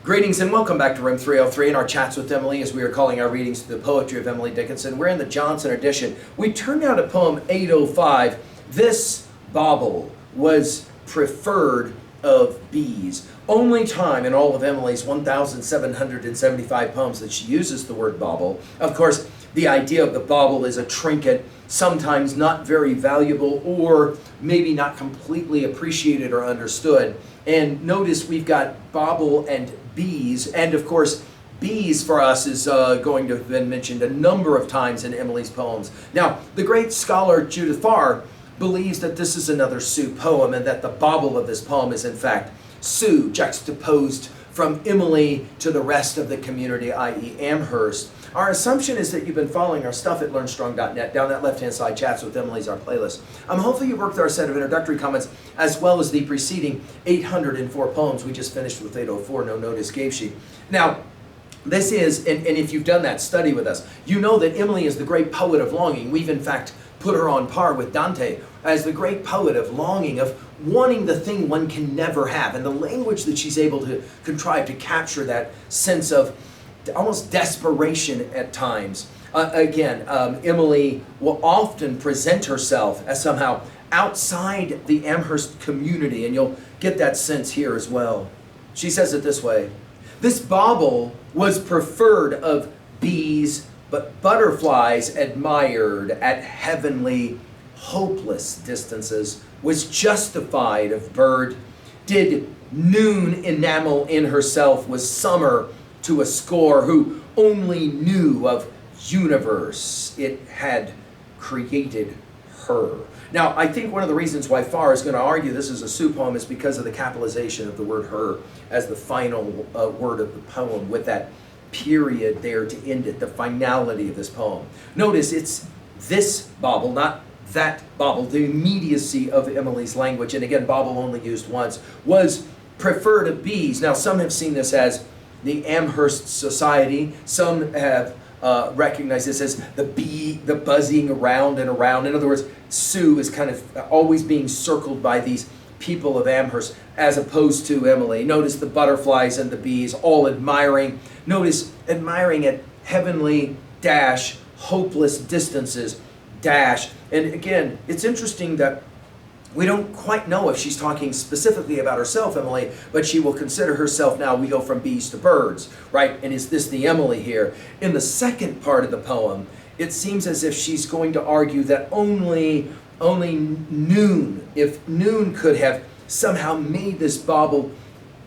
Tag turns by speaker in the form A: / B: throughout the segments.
A: Greetings and welcome back to Room 303 and our chats with Emily as we are calling our readings to the poetry of Emily Dickinson. We're in the Johnson edition. We turned out to poem 805. This bauble was preferred of bees. Only time in all of Emily's 1,775 poems that she uses the word bauble. Of course, the idea of the bauble is a trinket, sometimes not very valuable or maybe not completely appreciated or understood. And notice we've got bauble and bees, and of course bees for us is going to have been mentioned a number of times in Emily's poems. Now, the great scholar Giuseppe believes that this is another Sioux poem and that the bauble of this poem is in fact Sioux juxtaposed from Emily to the rest of the community, i.e. Amherst. Our assumption is that you've been following our stuff at learnstrong.net. Down that left-hand side, Chats with Emily's our playlist. Hopefully you worked our set of introductory comments as well as the preceding 804 poems. We just finished with 804, no notice gave she. Now, this is, and if you've done that study with us, you know that Emily is the great poet of longing. We've in fact put her on par with Dante as the great poet of longing, of wanting the thing one can never have. And the language that she's able to contrive to capture that sense of almost desperation at times. Emily will often present herself as somehow outside the Amherst community, and you'll get that sense here as well. She says it this way: this bauble was preferred of bees, but butterflies admired at heavenly, hopeless distances, was justified of bird. Did noon enamel in herself, was summer to a score, who only knew of universe, it had created her. Now, I think one of the reasons why Farr is going to argue this is a Sioux poem is because of the capitalization of the word her as the final word of the poem, with that period there to end it, the finality of this poem. Notice it's this bauble, not that bauble. The immediacy of Emily's language, and again, bauble only used once, was preferred of bees. Now, some have seen this as the Amherst Society. Some have recognized this as the bee, the buzzing around and around. In other words, Sioux is kind of always being circled by these people of Amherst as opposed to Emily. Notice the butterflies and the bees all admiring. Notice admiring at heavenly dash, hopeless distances dash. And again, it's interesting that we don't quite know if she's talking specifically about herself, Emily, but she will consider herself now, we go from bees to birds, right? And is this the Emily here? In the second part of the poem, it seems as if she's going to argue that only noon, if noon could have somehow made this bauble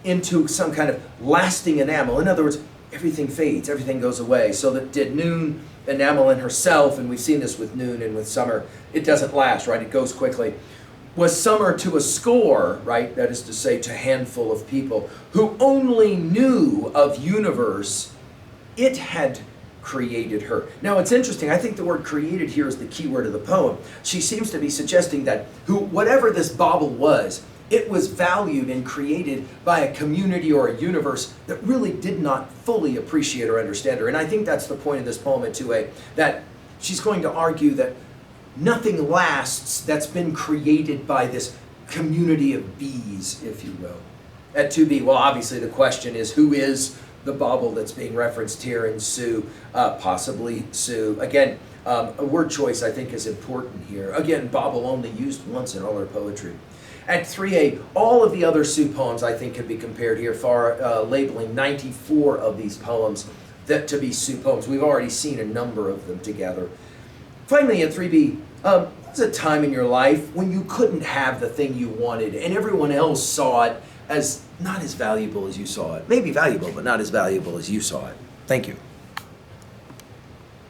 A: into some kind of lasting enamel. In other words, everything fades, everything goes away. So that did noon enamel in herself, and we've seen this with noon and with summer, it doesn't last, right? It goes quickly. Was summer to a score, right? That is to say, to a handful of people who only knew of universe, it had created her. Now, it's interesting. I think the word created here is the key word of the poem. She seems to be suggesting that whatever this bauble was, it was valued and created by a community or a universe that really did not fully appreciate or understand her. And I think that's the point of this poem at 2a, that she's going to argue that nothing lasts that's been created by this community of bees, if you will. At 2b, well, obviously the question is, who is the bauble that's being referenced here in Sioux? Possibly Sioux. Again, a word choice I think is important here. Again, bauble only used once in all her poetry. At 3a, all of the other Sioux poems I think can be compared here, Farr labeling 94 of these poems that to be Sioux poems. We've already seen a number of them together. Finally, at 3b, there's a time in your life when you couldn't have the thing you wanted and everyone else saw it as not as valuable as you saw it. Maybe valuable, but not as valuable as you saw it. Thank you.